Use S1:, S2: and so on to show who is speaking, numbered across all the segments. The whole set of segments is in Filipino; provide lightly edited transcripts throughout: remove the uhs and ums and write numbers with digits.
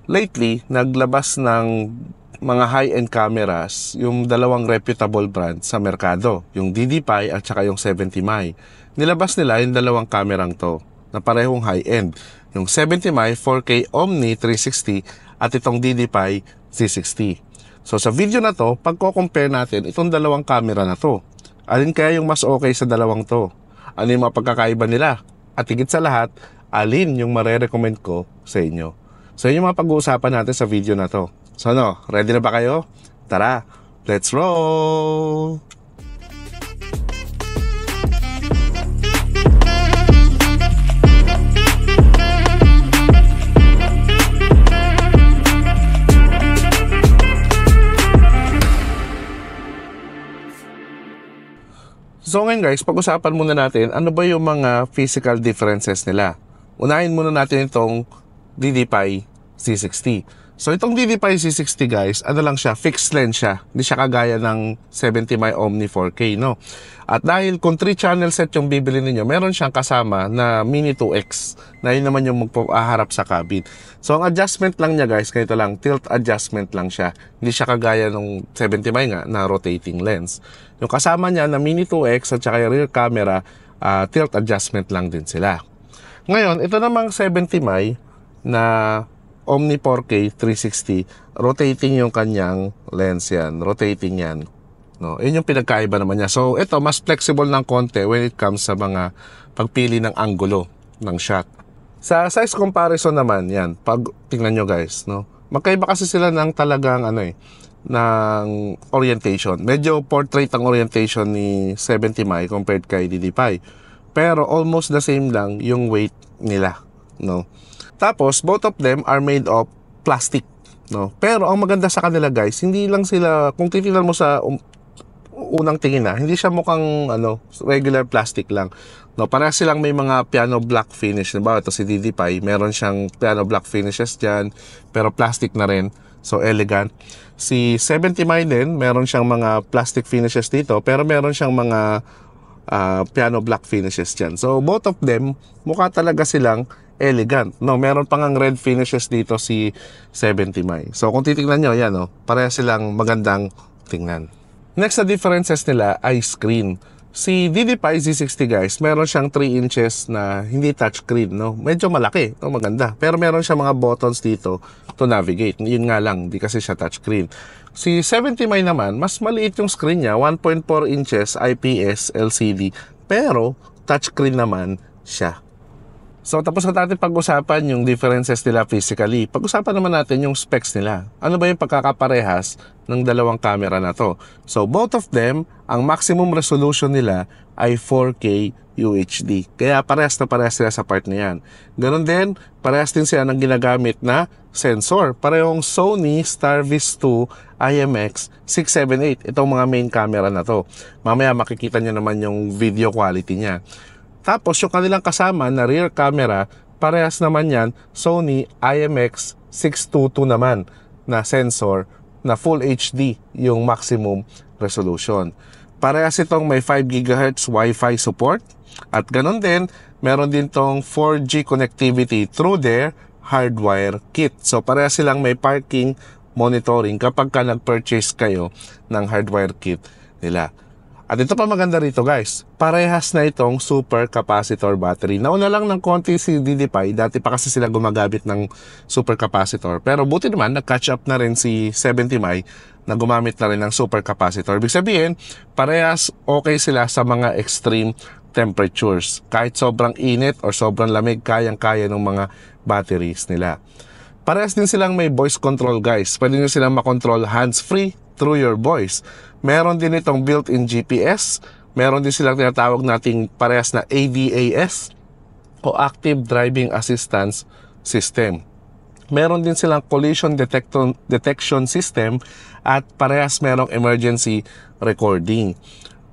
S1: lately, naglabas ng mga high-end cameras yung dalawang reputable brand sa merkado, yung DDPI at saka yung 70mm. Nilabas nila yung dalawang kamerang to na parehong high-end, yung 70mm 4K Omni 360 at itong DDPI C60. So sa video na to, pagko-compare natin itong dalawang camera na to. Alin kaya yung mas okay sa dalawang to? Ano yung mga pagkakaiba nila? At higit sa lahat, alin yung marerecommend ko sa inyo? So yun yung mga pag-uusapan natin sa video na to. So ano, ready na ba kayo? Tara, let's roll! So ngayon guys, pag-usapan muna natin ano ba yung mga physical differences nila. Unahin muna natin itong DDPI C60. So itong DDPI C60 guys, ano lang siya, fixed lens siya. Hindi siya kagaya ng 70mm Omni 4K, no? At dahil kung 3 channel set yung bibili niyo, meron siyang kasama na Mini 2X na yun naman yung magpaharap sa cabin. So ang adjustment lang niya guys, ganito lang, tilt adjustment lang siya. Hindi siya kagaya ng 70mm nga na rotating lens. Yung kasama niya na Mini 2X at saka yung rear camera, tilt adjustment lang din sila. Ngayon, ito namang 70mm na Omni 4K 360, rotating yung kanyang lens yan. Rotating yan. No, yun yung pinagkaiba naman niya. So, ito, mas flexible ng konti when it comes sa mga pagpili ng angulo ng shot. Sa size comparison naman, yan. Pag tingnan nyo guys, no? Magkaiba kasi sila ng talagang, ng orientation. Medyo portrait ang orientation ni 70mm compared kay DDPI. Pero almost the same lang yung weight nila, no? Tapos, both of them are made of plastic, no? Pero ang maganda sa kanila guys, hindi lang sila, kung titingnan mo sa unang tingin hindi siya mukhang regular plastic lang. No, para silang may mga piano black finish. Diba? Ito si DDPI, meron siyang piano black finishes dyan, pero plastic na rin. So, elegant. Si 70mm din, meron siyang mga plastic finishes dito, pero meron siyang mga piano black finishes dyan. So, both of them, mukha talaga silang elegant. No, meron pang ang red finishes dito si 70mm. So, kung titingnan nyo, yan, pareha silang magandang tingnan. Next na differences nila ay screen. Si DDPI Z60 guys, meron siyang 3 inches na hindi touchscreen, no? Medyo malaki, maganda. Pero meron siyang mga buttons dito to navigate. Yun nga lang, di kasi siya touchscreen. Si 70mm naman, mas maliit yung screen niya, 1.4 inches IPS LCD, pero touchscreen naman siya. So, tapos na natin pag-usapan yung differences nila physically. Pag-usapan naman natin yung specs nila. Ano ba yung pagkakaparehas ng dalawang camera na to? So, both of them, ang maximum resolution nila ay 4K UHD. Kaya parehas na parehas sila sa part na yan. Ganon din, parehas din sila ng ginagamit na sensor. Parehong Sony Starvis 2 IMX678. Itong mga main camera na to. Mamaya makikita nyo naman yung video quality niya. Tapos yung kanilang kasama na rear camera, parehas naman yan, Sony IMX622 naman na sensor na Full HD yung maximum resolution. Parehas itong may 5 GHz Wi-Fi support at ganun din, meron din tong 4G connectivity through their hardwire kit. So parehas silang may parking monitoring kapag ka nag-purchase kayo ng hardwire kit nila. At ito pa maganda rito guys, parehas na itong super capacitor battery. Nauna lang ng konti si DDPI, dati pa kasi sila gumagamit ng super capacitor. Pero buti naman, nag-catch up na rin si 70mm na gumamit na rin ng super capacitor. Ibig sabihin, parehas okay sila sa mga extreme temperatures. Kahit sobrang init or sobrang lamig, kayang-kaya ng mga batteries nila. Parehas din silang may voice control guys. Pwede nyo silang makontrol hands-free through your voice. Meron din itong built-in GPS. Meron din silang tinatawag nating parehas na ADAS o Active Driving Assistance System. Meron din silang collision detection system at parehas merong emergency recording.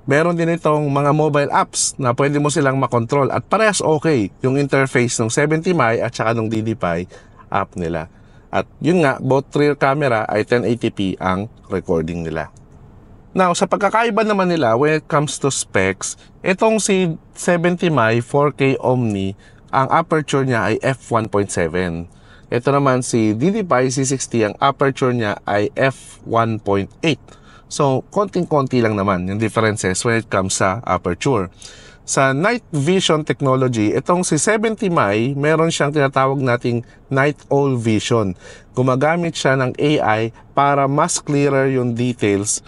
S1: Meron din itong mga mobile apps na pwede mo silang makontrol at parehas okay yung interface ng 70mm at saka ng DDPI app nila. At yun nga, both rear camera ay 1080p ang recording nila. Now, sa pagkakaiba naman nila when it comes to specs, itong si 70mm 4K Omni, ang aperture niya ay f1.7. Ito naman si DDPI C60, ang aperture niya ay f1.8. So, konting-konti lang naman yung differences when it comes sa aperture. Sa night vision technology, itong si 70mm, meron siyang tinatawag nating night owl vision. Gumagamit siya ng AI para mas clearer yung details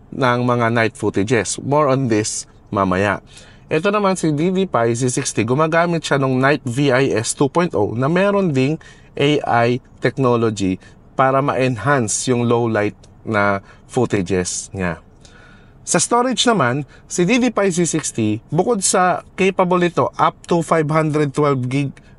S1: ng mga night footages. More on this mamaya. Ito naman si DDPI C60, gumagamit siya ng Night VIS 2.0 na meron ding AI technology para ma-enhance yung low light na footages niya. Sa storage naman, si DDPI C60, bukod sa capable ito up to 512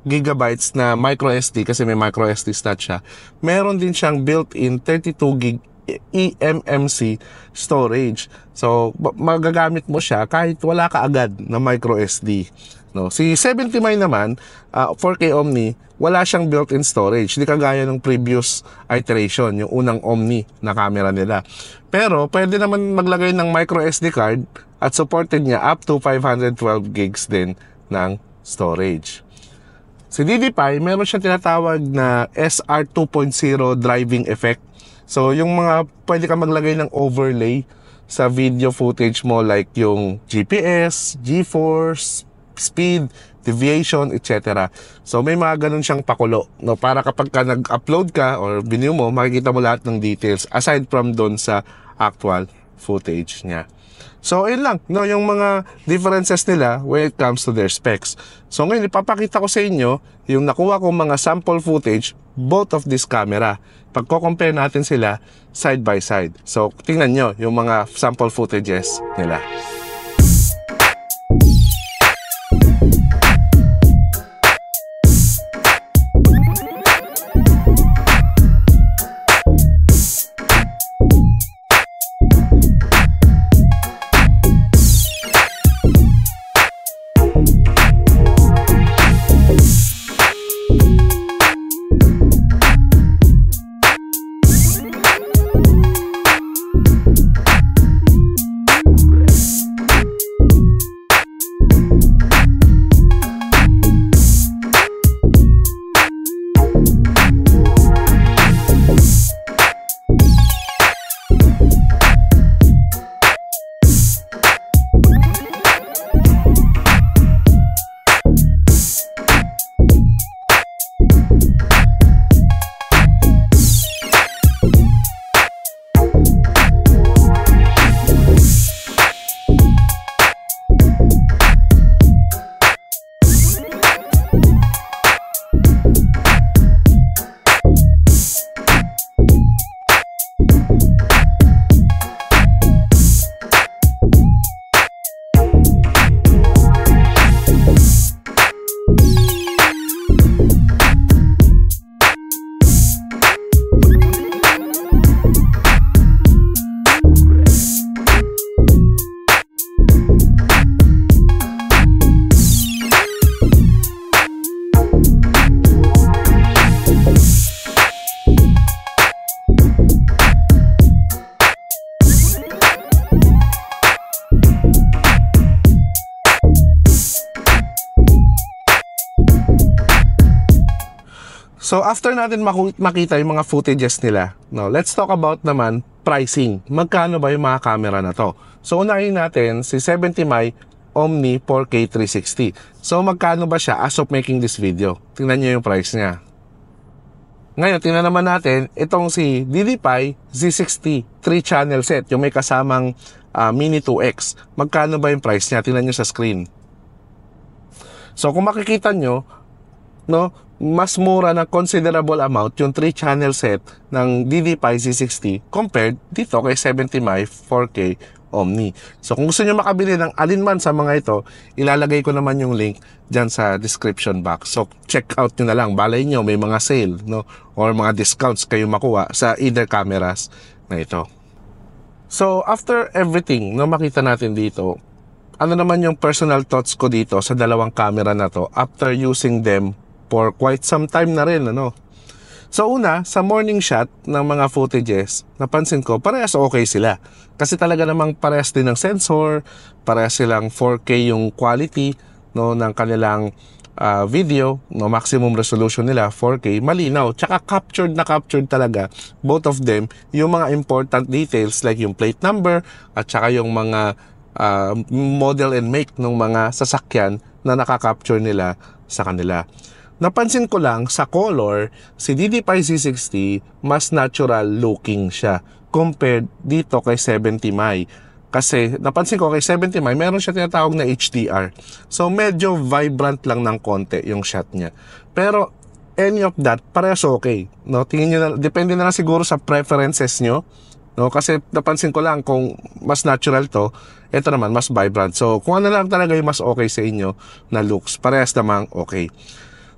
S1: gigabytes na microSD, kasi may microSD slot siya, meron din siyang built-in 32 gig eMMC storage. So, magagamit mo siya kahit wala ka agad na microSD. No? Si 70mm naman, 4K Omni, wala siyang built-in storage. Hindi kagaya ng previous iteration, yung unang Omni na camera nila. Pero, pwede naman maglagay ng microSD card at supported niya up to 512 gigs din ng storage. Si DDPI, meron siyang tinatawag na SR 2.0 driving effect. So, yung mga pwede ka maglagay ng overlay sa video footage mo like yung GPS, G-force, speed, deviation, etc. So, may mga ganun siyang pakulo. No? Para kapag ka nag-upload ka or video mo, makikita mo lahat ng details aside from doon sa actual footage niya. So, ayun lang, no, yung mga differences nila when it comes to their specs. So, ngayon, ipapakita ko sa inyo yung nakuha kong mga sample footage, both of this camera. Pagko-compare natin sila side by side. So, tingnan nyo yung mga sample footages nila. So, after natin makita yung mga footages nila, no, let's talk about naman pricing. Magkano ba yung mga camera na to? So, unahin natin si 70mm Omni 4K 360. So, magkano ba siya as of making this video? Tingnan nyo yung price niya. Ngayon, tingnan naman natin itong si DDPI Z60 3-channel set, yung may kasamang Mini 2X. Magkano ba yung price niya? Tingnan nyo sa screen. So, kung makikita nyo, no, mas mura na considerable amount yung 3-channel set ng DDPI Z60 compared dito kay 70mm 4K Omni. So kung gusto nyo makabili ng alinman sa mga ito, ilalagay ko naman yung link dyan sa description box. So check out nyo na lang, balay nyo may mga sale, no, or mga discounts kayo makuha sa either cameras na ito. So after everything na makita natin dito, ano naman yung personal thoughts ko dito sa dalawang camera na to after using them for quite some time na rin, ano. So una, sa morning shot ng mga footages, napansin ko parehas okay sila. Kasi talaga namang parehas din ng sensor, parehas silang 4K yung quality, no, ng kanilang video, no, maximum resolution nila 4K, malinaw, tsaka captured na captured talaga both of them yung mga important details like yung plate number at tsaka yung mga model and make ng mga sasakyan na nakaka-capture nila sa kanila. Napansin ko lang sa color, si DD5 C60 mas natural looking siya compared dito kay 70 Mi. Kasi napansin ko kay 70 Mi, meron siya tinatawag na HDR. So medyo vibrant lang ng konti yung shot niya. Pero any of that, parehas okay. No? Tingin nyo na, depende na lang siguro sa preferences nyo. No? Kasi napansin ko lang kung mas natural to, ito naman mas vibrant. So kung ano lang talaga yung mas okay sa inyo na looks, parehas namang okay.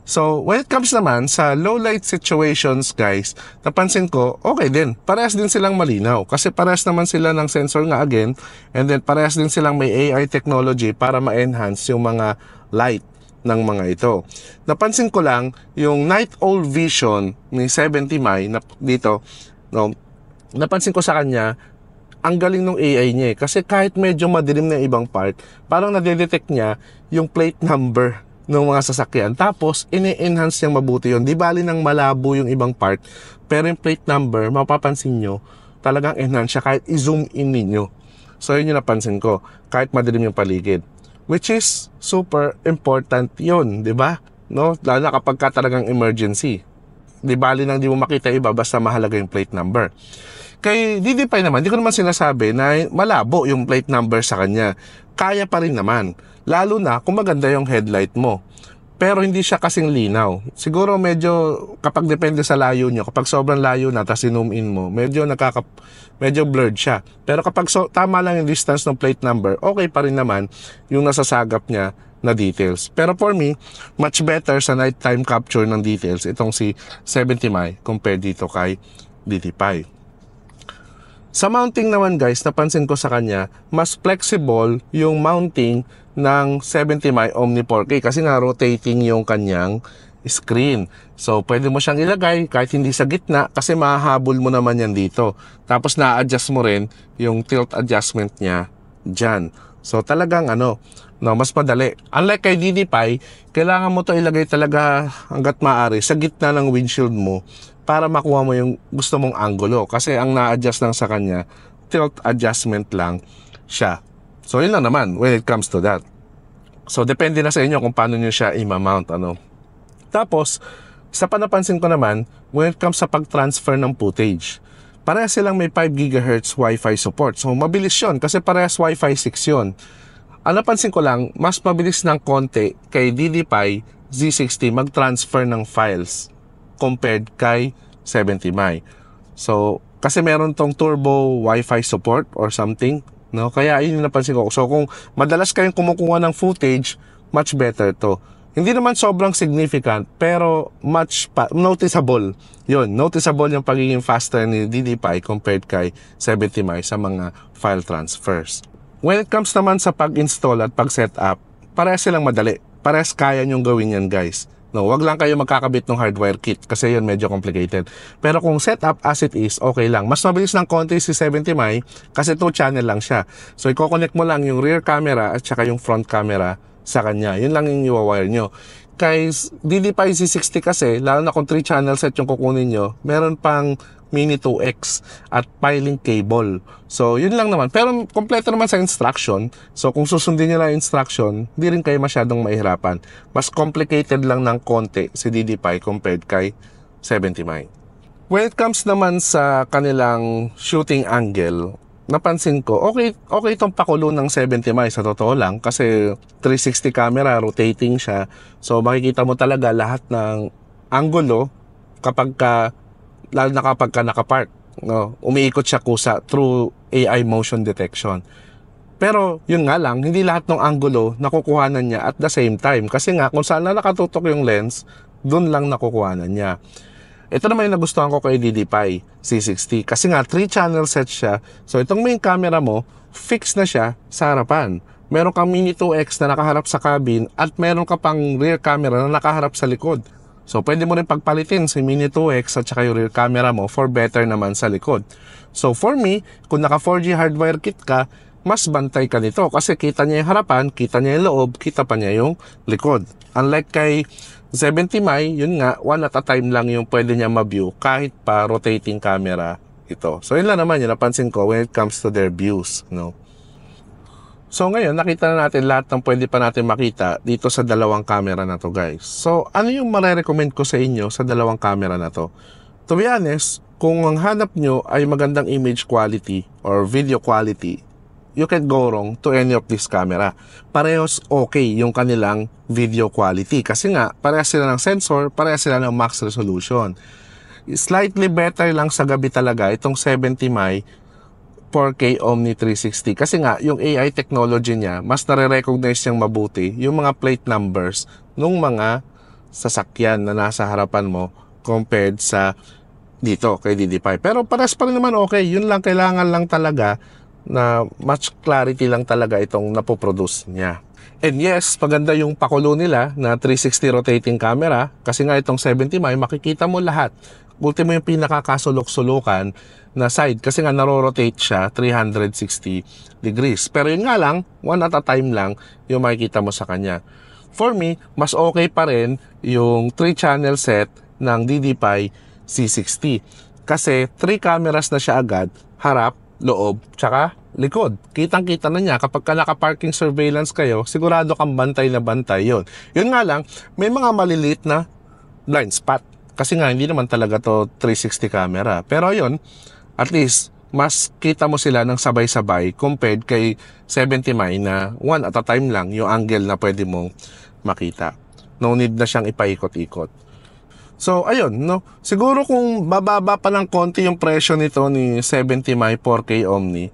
S1: So, when it comes naman sa low light situations, guys, napansin ko, okay din. Parehas din silang malinaw. Kasi parehas naman sila ng sensor nga again. And then, parehas din silang may AI technology para ma-enhance yung mga light ng mga ito. Napansin ko lang, yung night owl vision ni 70 Mi dito, no, napansin ko sa kanya, ang galing ng AI niya kasi kahit medyo madilim na ibang part, parang nadedetect niya yung plate number ng mga sasakyan. Tapos, ini-enhance niyang mabuti yun. Di bali nang malabo yung ibang part, pero yung plate number, mapapansin nyo, talagang enhance siya kahit i-zoom in ninyo. So, yun yung napansin ko, kahit madilim yung paligid. Which is super important yun, di ba? No? Lalo na kapag ka talagang emergency. Di bali nang di mo makita iba, basta mahalaga yung plate number. Kay DD5 naman, di ko naman sinasabi na malabo yung plate number sa kanya. Kaya pa rin naman. Lalo na kung maganda yung headlight mo. Pero hindi siya kasing linaw. Siguro medyo, kapag depende sa layo nyo, kapag sobrang layo na, tapos zoom in mo, medyo blurred siya. Pero kapag tama lang yung distance ng plate number, okay pa rin naman yung nasasagap niya na details. Pero for me, much better sa nighttime capture ng details itong si 70 Mi compared dito kay DD5. Sa mounting naman guys, napansin ko sa kanya, mas flexible yung mounting ng 70 Mi Omni 4K kasi nga rotating yung kanyang screen. So, pwede mo siyang ilagay kahit hindi sa gitna kasi mahahabol mo naman yan dito. Tapos na-adjust mo rin yung tilt adjustment niya dyan. So, talagang mas madali. Unlike kay DD5, kailangan mo to ilagay talaga hanggat maaari sa gitna ng windshield mo para makuha mo yung gusto mong angulo. Kasi ang na-adjust lang sa kanya, tilt adjustment lang siya. So, yun lang naman when it comes to that. So, depende na sa inyo kung paano nyo siya i-mount. Tapos, sa panapansin ko naman, when it comes sa pag-transfer ng footage, parehas silang may 5 GHz Wi-Fi support. So, mabilis yun kasi parehas Wi-Fi 6 yun. Ang napansin ko lang, mas mabilis ng konti kay DD5 Z60 mag-transfer ng files compared kay 70 Mi. So, kasi meron tong turbo Wi-Fi support or something, no? Kaya yun yung napansin ko. So, kung madalas kayong kumukuha ng footage, much better to. Hindi naman sobrang significant, pero noticeable. Yun, noticeable yung pagiging faster ni DD5 compared kay 70 Mi sa mga file transfers. When it comes naman sa pag-install at pag-setup, parehas silang madali. Parehas kaya nyong gawin yan, guys. No, wag lang kayo magkakabit ng hardware kit kasi yun medyo complicated. Pero kung setup as it is, okay lang. Mas mabilis ng konti si 70 Mi kasi 2 channel lang siya. So, i-connect mo lang yung rear camera at saka yung front camera sa kanya. Yun lang yung i-wire nyo. Kay DD5 Z60 kasi, lalo na kung 3 channel set yung kukunin nyo, meron pang Mini 2X at piling cable. So, yun lang naman. Pero, kompleto naman sa instruction. So, kung susundin nyo lang instruction, hindi rin kayo masyadong mahirapan. Mas complicated lang ng konti si DD5 compared kay 70 Mi. When it comes naman sa kanilang shooting angle, napansin ko, okay itong pakulo ng 70 Mi sa totoo lang kasi 360 camera, rotating siya. So, makikita mo talaga lahat ng angulo lalo na kapag ka nakapark. No? Umiikot siya kusa through AI motion detection. Pero, yun nga lang, hindi lahat ng angulo nakukuhanan niya at the same time. Kasi nga, kung saan na nakatutok yung lens, dun lang nakukuhanan niya. Ito naman yung nagustuhan ko kay DD5 C60. Kasi nga, 3 channel set siya. So, itong main camera mo, fix na siya sa harapan. Meron kang Mini 2X na nakaharap sa cabin at meron ka pang rear camera na nakaharap sa likod. So, pwede mo rin pagpalitin si Mini 2X at saka yung rear camera mo for better naman sa likod. So, for me, kung naka 4G hardwire kit ka, mas bantay ka nito kasi kita niya yung harapan, kita niya yung loob, kita pa niya yung likod. Unlike kay 70 Mai, yun nga, one at a time lang yung pwede niya ma-view kahit pa rotating camera ito. So yun lang naman yung napansin ko when it comes to their views, no? So ngayon, nakita na natin lahat ng pwede pa natin makita dito sa dalawang camera na to, guys. So ano yung marirecommend ko sa inyo sa dalawang camera na to? To be honest, kung ang hanap nyo ay magandang image quality or video quality, you can go wrong to any of this camera. Parehos okay yung kanilang video quality kasi nga parehas sila ng sensor, parehas sila ng max resolution. Slightly better lang sa gabi talaga itong 70 Mai 4K Omni 360 kasi nga yung AI technology niya mas nare-recognize niyang mabuti yung mga plate numbers ng mga sasakyan na nasa harapan mo compared sa dito kay DD5. Pero parehas pa rin naman okay. Yun lang, kailangan lang talaga na much clarity lang talaga itong napoproduce niya. And yes, maganda yung pakulo nila na 360 rotating camera kasi nga itong 70 Mai makikita mo lahat. Ultimo yung pinakakasulok-sulukan na side kasi nga naro-rotate siya 360 degrees. Pero yun nga lang, one at a time lang yung makikita mo sa kanya. For me, mas okay pa rin yung 3-channel set ng DD5 C60. Kasi 3 cameras na siya agad, harap, loob, tsaka likod. Kitang-kita na niya kapag ka naka-parking surveillance kayo, sigurado kang bantay na bantay yon. Yun nga lang, may mga maliliit na blind spot. Kasi nga, hindi naman talaga to 360 camera. Pero yun, at least, mas kita mo sila ng sabay-sabay compared kay 70 Mai na one at a time lang yung angle na pwede mong makita. No need na siyang ipaikot-ikot. So, ayun, no? Siguro kung bababa pa ng konti yung presyo nito ni 70 Mai 4K Omni,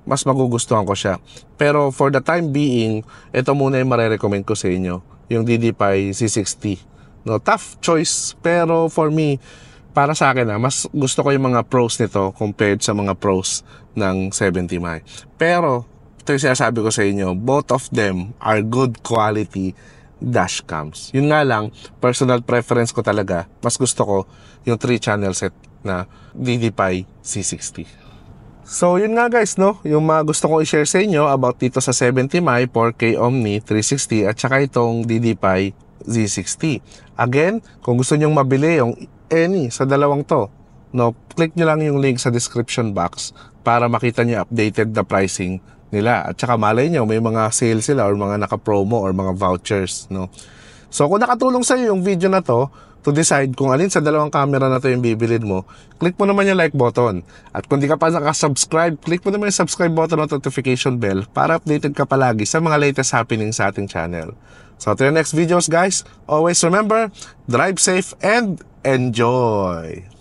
S1: mas magugustuhan ko siya. Pero for the time being, ito muna yung marirecommend ko sa inyo, yung DD5 C60. No, tough choice, pero for me, para sa akin mas gusto ko yung mga pros nito compared sa mga pros ng 70 Mai. Pero, ito yung sinasabi ko sa inyo, both of them are good quality dashcams. Yun nga lang, personal preference ko talaga, mas gusto ko yung 3-channel set na DD5 C60. So, yun nga guys, no? Yung mga gusto kong i-share sa inyo about dito sa 70 Mai 4K Omni 360 at saka itong DD5 Z60. Again, kung gusto nyong mabili yung any sa dalawang to, no, click nyo lang yung link sa description box para makita nyo updated na pricing nila. At saka malay nyo, may mga sale sila or mga naka-promo or mga vouchers, no. So, kung nakatulong sa iyo yung video na to to decide kung alin sa dalawang camera na to yung bibilin mo, click mo naman yung like button. At kung di ka pa nakasubscribe, click mo naman yung subscribe button at notification bell para updated ka palagi sa mga latest happenings sa ating channel. So, to the next videos guys, always remember, drive safe and enjoy!